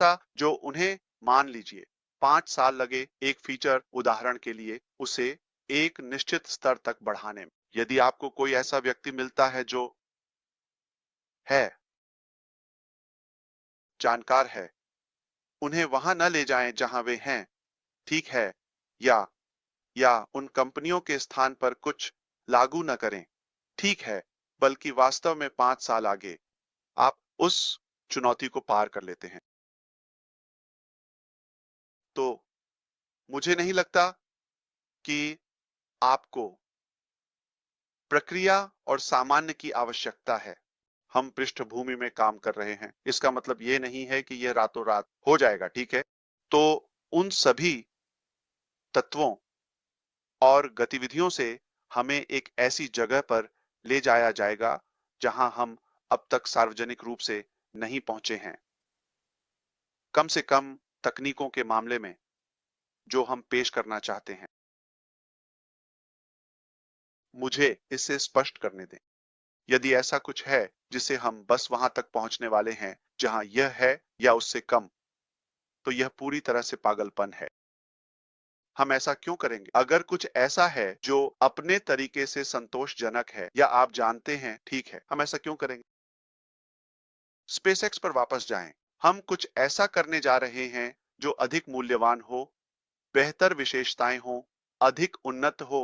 जो उन्हें मान लीजिए 5 साल लगे एक फीचर उदाहरण के लिए उसे एक निश्चित स्तर तक बढ़ाने में। यदि आपको कोई ऐसा व्यक्ति मिलता है जो है जानकार है, उन्हें वहां न ले जाएं जहां वे हैं, ठीक है, या उन कंपनियों के स्थान पर कुछ लागू न करें, ठीक है, बल्कि वास्तव में 5 साल आगे आप उस चुनौती को पार कर लेते हैं। तो मुझे नहीं लगता कि आपको प्रक्रिया और सामान्य की आवश्यकता है। हम पृष्ठभूमि में काम कर रहे हैं, इसका मतलब ये नहीं है कि यह रातों रात हो जाएगा, ठीक है। तो उन सभी तत्वों और गतिविधियों से हमें एक ऐसी जगह पर ले जाया जाएगा जहां हम अब तक सार्वजनिक रूप से नहीं पहुंचे हैं, कम से कम तकनीकों के मामले में जो हम पेश करना चाहते हैं। मुझे इसे स्पष्ट करने दें। यदि ऐसा कुछ है जिसे हम बस वहां तक पहुंचने वाले हैं जहां यह है या उससे कम, तो यह पूरी तरह से पागलपन है। हम ऐसा क्यों करेंगे? अगर कुछ ऐसा है जो अपने तरीके से संतोषजनक है या आप जानते हैं, ठीक है, हम ऐसा क्यों करेंगे? स्पेसएक्स पर वापस जाएं। हम कुछ ऐसा करने जा रहे हैं जो अधिक मूल्यवान हो, बेहतर विशेषताएं हो, अधिक उन्नत हो,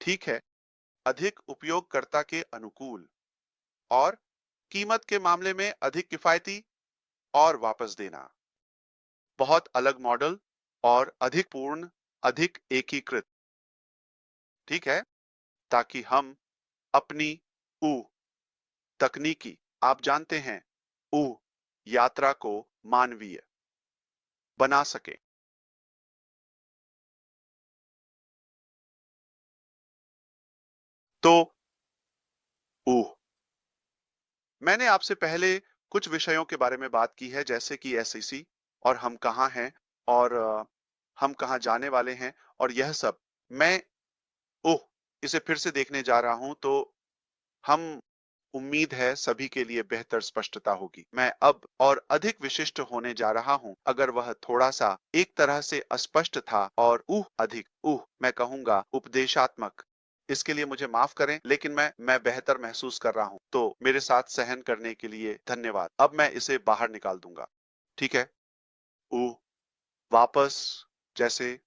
ठीक है, अधिक उपयोगकर्ता के अनुकूल और कीमत के मामले में अधिक किफायती और वापस देना। बहुत अलग मॉडल और अधिक पूर्ण, अधिक एकीकृत, ठीक है, ताकि हम अपनी ऊ तकनीकी, आप जानते हैं, ऊ यात्रा को मानवीय बना सके। तो ऊ मैंने आपसे पहले कुछ विषयों के बारे में बात की है जैसे कि एसईसी और हम कहाँ हैं और हम कहाँ जाने वाले हैं और यह सब। मैं ओह इसे फिर से देखने जा रहा हूं तो हम उम्मीद है सभी के लिए बेहतर स्पष्टता होगी। मैं अब और अधिक विशिष्ट होने जा रहा हूं। अगर वह थोड़ा सा एक तरह से अस्पष्ट था और अधिक मैं कहूंगा उपदेशात्मक, इसके लिए मुझे माफ करें, लेकिन मैं बेहतर महसूस कर रहा हूं। तो मेरे साथ सहन करने के लिए धन्यवाद। अब मैं इसे बाहर निकाल दूंगा, ठीक है। ऊ वापस, जैसे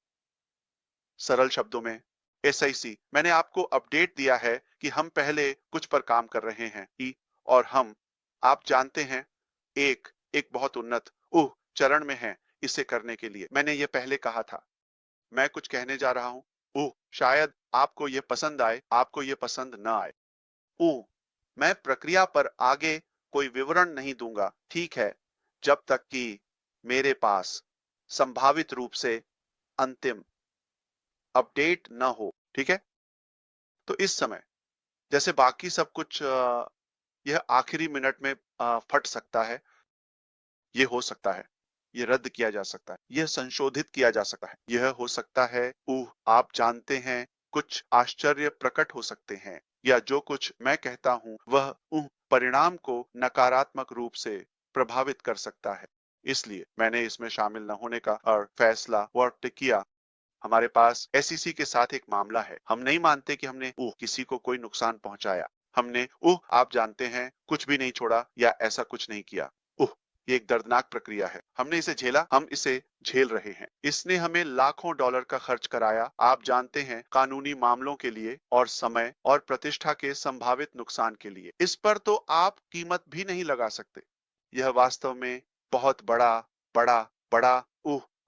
सरल शब्दों में एसआईसी। मैंने आपको अपडेट दिया है कि हम पहले कुछ पर काम कर रहे हैं और हम, आप जानते हैं, एक एक बहुत उन्नत चरण में हैं इसे करने के लिए। मैंने ये पहले कहा था। मैं कुछ कहने जा रहा हूं। शायद आपको ये पसंद आए, आपको ये पसंद न आए। मैं प्रक्रिया पर आगे कोई विवरण नहीं दूंगा, ठीक है, जब तक कि मेरे पास संभावित रूप से अंतिम अपडेट न हो, ठीक है। तो इस समय जैसे बाकी सब कुछ यह आखिरी मिनट में फट सकता है, ये हो सकता है, ये रद्द किया जा सकता है, यह संशोधित किया जा सकता है, यह हो सकता है, आप जानते हैं, कुछ आश्चर्य प्रकट हो सकते हैं, या जो कुछ मैं कहता हूं वह परिणाम को नकारात्मक रूप से प्रभावित कर सकता है। इसलिए मैंने इसमें शामिल न होने का और फैसला किया। हमारे पास एसईसी के साथ एक मामला है। हम नहीं मानते कि हमने किसी को कोई नुकसान पहुंचाया। हमने आप जानते हैं, कुछ भी नहीं छोड़ा या ऐसा कुछ नहीं किया। ये एक दर्दनाक प्रक्रिया है। हमने इसे झेला, हम इसे झेल रहे हैं। इसने हमें लाखों डॉलर का खर्च कराया, आप जानते हैं, कानूनी मामलों के लिए और समय और प्रतिष्ठा के संभावित नुकसान के लिए। इस पर तो आप कीमत भी नहीं लगा सकते। यह वास्तव में बहुत बड़ा बड़ा बड़ा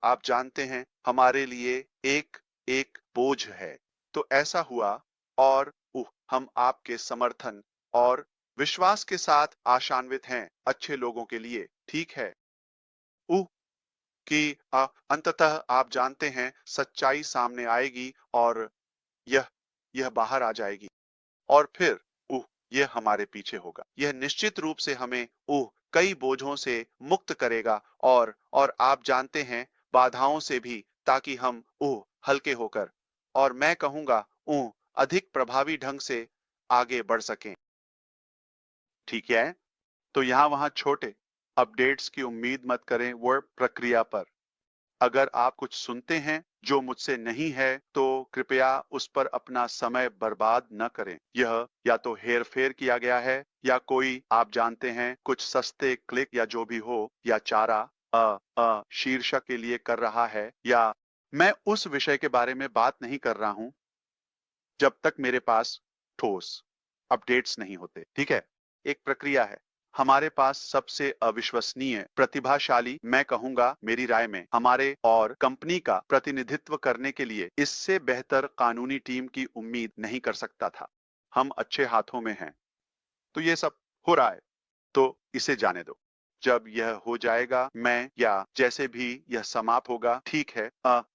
आप जानते हैं, हमारे लिए एक एक बोझ है। तो ऐसा हुआ और हम आपके समर्थन और विश्वास के साथ आशान्वित हैं, अच्छे लोगों के लिए, ठीक है। कि अंततः आप जानते हैं सच्चाई सामने आएगी और यह बाहर आ जाएगी और फिर यह हमारे पीछे होगा। यह निश्चित रूप से हमें कई बोझों से मुक्त करेगा और आप जानते हैं, बाधाओं से भी, ताकि हम हल्के होकर और मैं कहूंगा अधिक प्रभावी ढंग से आगे बढ़ सकें, ठीक है। तो यहां वहां छोटे अपडेट्स की उम्मीद मत करें, वो प्रक्रिया पर। अगर आप कुछ सुनते हैं जो मुझसे नहीं है, तो कृपया उस पर अपना समय बर्बाद न करें। यह या तो हेर-फेर किया गया है या कोई आप जानते हैं कुछ सस्ते क्लिक या जो भी हो या चारा शीर्षक के लिए कर रहा है या मैं उस विषय के बारे में बात नहीं कर रहा हूं जब तक मेरे पास ठोस अपडेट्स नहीं होते। ठीक है? एक प्रक्रिया है। हमारे पास सबसे अविश्वसनीय, प्रतिभाशाली, मैं कहूंगा मेरी राय में, हमारे और कंपनी का प्रतिनिधित्व करने के लिए इससे बेहतर कानूनी टीम की उम्मीद नहीं कर सकता था। हम अच्छे हाथों में हैं। तो ये सब हो रहा है, तो इसे जाने दो। जब यह हो जाएगा, मैं या जैसे भी यह समाप्त होगा, ठीक है,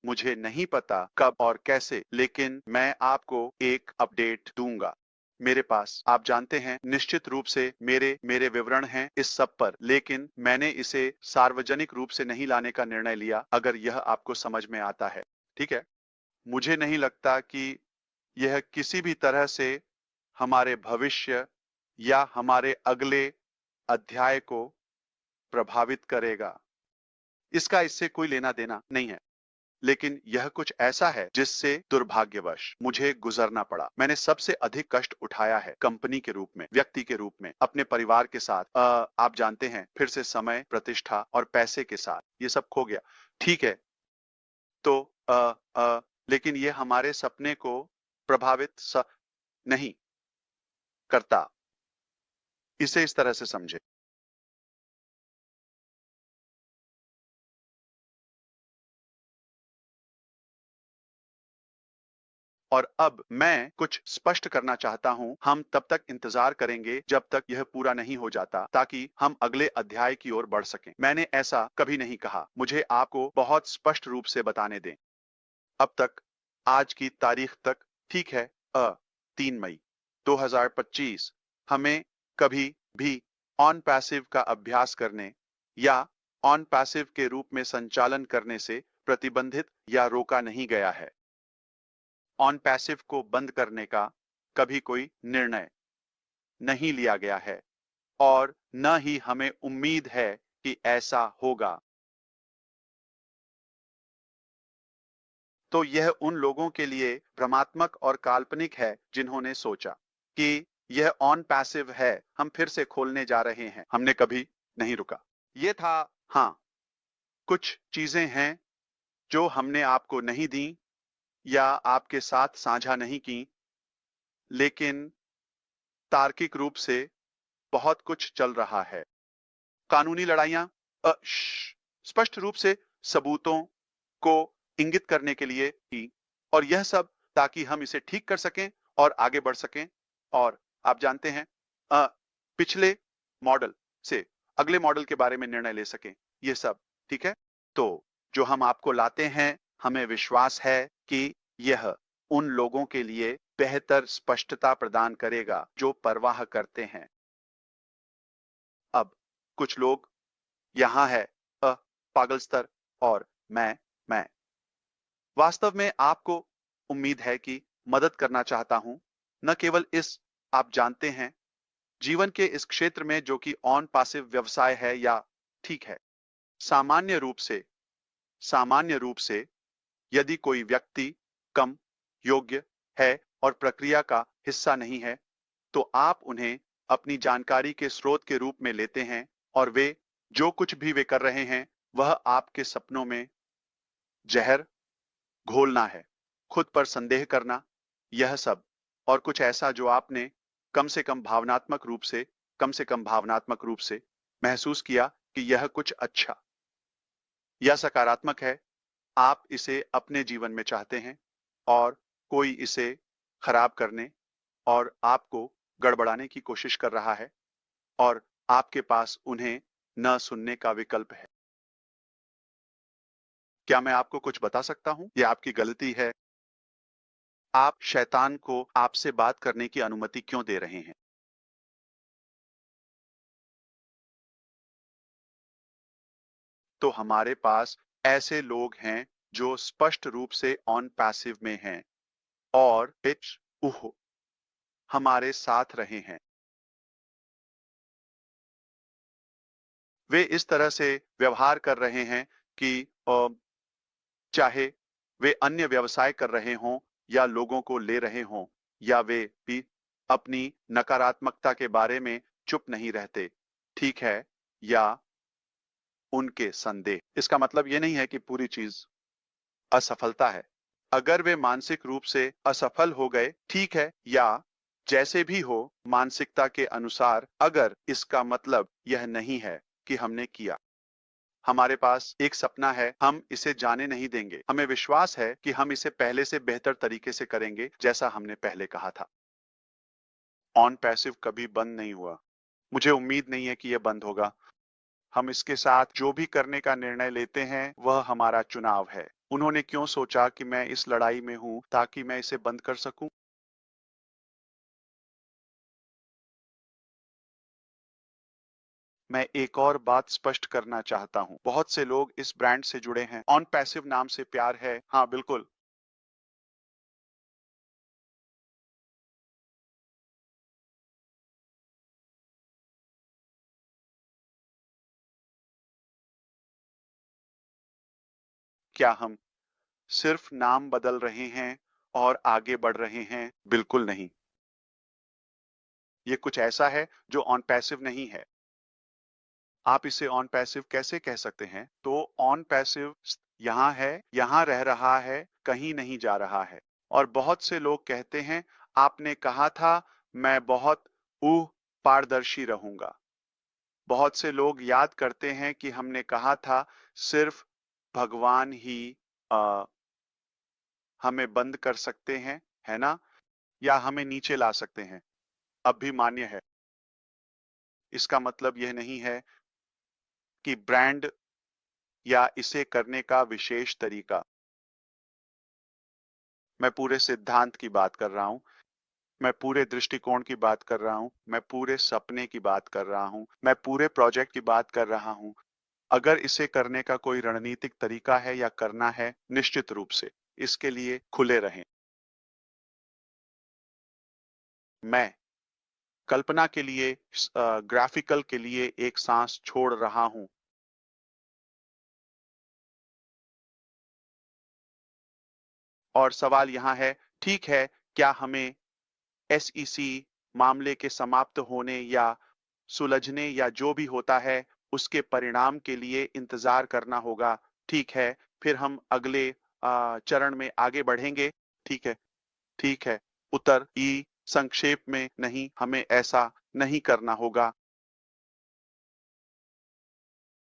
मुझे नहीं पता कब और कैसे, लेकिन मैं आपको एक अपडेट दूंगा। मेरे पास, आप जानते हैं, निश्चित रूप से मेरे विवरण हैं इस सब पर, लेकिन मैंने इसे सार्वजनिक रूप से नहीं लाने का निर्णय लिया, अगर यह आपको समझ में आता है। ठीक है? मुझे नहीं लगता कि यह किसी भी तरह से हमारे भविष्य या हमारे अगले अध्याय को प्रभावित करेगा। इसका इससे कोई लेना देना नहीं है। लेकिन यह कुछ ऐसा है जिससे दुर्भाग्यवश मुझे गुजरना पड़ा। मैंने सबसे अधिक कष्ट उठाया है कंपनी के रूप में, व्यक्ति के रूप में, अपने परिवार के साथ। आप जानते हैं, फिर से समय, प्रतिष्ठा और पैसे के साथ ये सब खो गया। ठीक है, तो लेकिन ये हमारे सपने को प्रभावित नहीं करता। इसे इस तरह से समझे। और अब मैं कुछ स्पष्ट करना चाहता हूं, हम तब तक इंतजार करेंगे जब तक यह पूरा नहीं हो जाता, ताकि हम अगले अध्याय की ओर बढ़ सकें। मैंने ऐसा कभी नहीं कहा। मुझे आपको बहुत स्पष्ट रूप से बताने दें। अब तक, आज की तारीख तक, ठीक है, 3 मई 2025, हमें कभी भी ऑन पैसिव का अभ्यास करने या ऑन पैसिव के रूप में संचालन करने से प्रतिबंधित या रोका नहीं गया है। ऑन पैसिव को बंद करने का कभी कोई निर्णय नहीं लिया गया है और न ही हमें उम्मीद है कि ऐसा होगा। तो यह उन लोगों के लिए भ्रमात्मक और काल्पनिक है जिन्होंने सोचा कि यह ऑन पैसिव है, हम फिर से खोलने जा रहे हैं। हमने कभी नहीं रुका। यह था, हाँ, कुछ चीजें हैं जो हमने आपको नहीं दी या आपके साथ साझा नहीं की, लेकिन तार्किक रूप से बहुत कुछ चल रहा है। कानूनी लड़ाइयां, स्पष्ट रूप से सबूतों को इंगित करने के लिए की, और यह सब ताकि हम इसे ठीक कर सकें और आगे बढ़ सकें और आप जानते हैं, अ, पिछले मॉडल से अगले मॉडल के बारे में निर्णय ले सकें। ये सब ठीक है। तो जो हम आपको लाते हैं, हमें विश्वास है कि यह उन लोगों के लिए बेहतर स्पष्टता प्रदान करेगा जो परवाह करते हैं। अब कुछ लोग यहाँ है, पागल स्तर, और मैं वास्तव में आपको उम्मीद है कि मदद करना चाहता हूं, न केवल इस, आप जानते हैं, जीवन के इस क्षेत्र में जो कि ऑन पासिव व्यवसाय है या ठीक है। सामान्य रूप से सामान्य रूप से यदि कोई व्यक्ति कम योग्य है और प्रक्रिया का हिस्सा नहीं है, तो आप उन्हें अपनी जानकारी के स्रोत के रूप में लेते हैं और वे जो कुछ भी वे कर रहे हैं, वह आपके सपनों में जहर घोलना है, खुद पर संदेह करना, यह सब और कुछ ऐसा जो आपने कम से कम भावनात्मक रूप से महसूस किया कि यह कुछ अच्छा या सकारात्मक है। आप इसे अपने जीवन में चाहते हैं और कोई इसे खराब करने और आपको गड़बड़ाने की कोशिश कर रहा है और आपके पास उन्हें न सुनने का विकल्प है। क्या मैं आपको कुछ बता सकता हूं? यह आपकी गलती है। आप शैतान को आपसे बात करने की अनुमति क्यों दे रहे हैं? तो हमारे पास ऐसे लोग हैं जो स्पष्ट रूप से ऑन पैसिव में हैं और पिच उह हमारे साथ रहे हैं। वे इस तरह से व्यवहार कर रहे हैं कि चाहे वे अन्य व्यवसाय कर रहे हों या लोगों को ले रहे हों या वे भी अपनी नकारात्मकता के बारे में चुप नहीं रहते, ठीक है? या उनके संदेह। इसका मतलब ये नहीं है कि पूरी चीज असफलता है। अगर वे मानसिक रूप से असफल हो गए, ठीक है, या जैसे भी हो, मानसिकता के अनुसार, अगर इसका मतलब यह नहीं है कि हमने किया। हमारे पास एक सपना है, हम इसे जाने नहीं देंगे। हमें विश्वास है कि हम इसे पहले से बेहतर तरीके से करेंगे, जैसा हमने पहले कहा था। ऑन पैसिव कभी बंद नहीं हुआ। मुझे उम्मीद नहीं है कि यह बंद होगा। हम इसके साथ जो भी करने का निर्णय लेते हैं, वह हमारा चुनाव है। उन्होंने क्यों सोचा कि मैं इस लड़ाई में हूं ताकि मैं इसे बंद कर सकूं? मैं एक और बात स्पष्ट करना चाहता हूं। बहुत से लोग इस ब्रांड से जुड़े हैं। ऑन पैसिव नाम से प्यार है। हाँ, बिल्कुल। क्या हम सिर्फ नाम बदल रहे हैं और आगे बढ़ रहे हैं? बिल्कुल नहीं। ये कुछ ऐसा है जो ऑन पैसिव नहीं है। आप इसे ऑन पैसिव कैसे कह सकते हैं? तो ऑन पैसिव यहाँ है, यहाँ रह रहा है, कहीं नहीं जा रहा है। और बहुत से लोग कहते हैं, आपने कहा था मैं बहुत पारदर्शी रहूंगा। बहुत से लोग याद करते हैं कि हमने कहा था सिर्फ भगवान ही अ, हमें बंद कर सकते हैं, है ना? या हमें नीचे ला सकते हैं। अब भी मान्य है। इसका मतलब यह नहीं है कि ब्रांड या इसे करने का विशेष तरीका। मैं पूरे सिद्धांत की बात कर रहा हूं। मैं पूरे दृष्टिकोण की बात कर रहा हूं। मैं पूरे सपने की बात कर रहा हूं। मैं पूरे प्रोजेक्ट की बात कर रहा हूं। अगर इसे करने का कोई रणनीतिक तरीका है या करना है, निश्चित रूप से इसके लिए खुले रहें। मैं कल्पना के लिए ग्राफिकल के लिए एक सांस छोड़ रहा हूं। और सवाल यहाँ है, ठीक है, क्या हमें एसईसी मामले के समाप्त होने या सुलझने या जो भी होता है उसके परिणाम के लिए इंतजार करना होगा? ठीक है, फिर हम अगले चरण में आगे बढ़ेंगे। ठीक है, ठीक है। उत्तर ई संक्षेप में नहीं, हमें ऐसा नहीं करना होगा।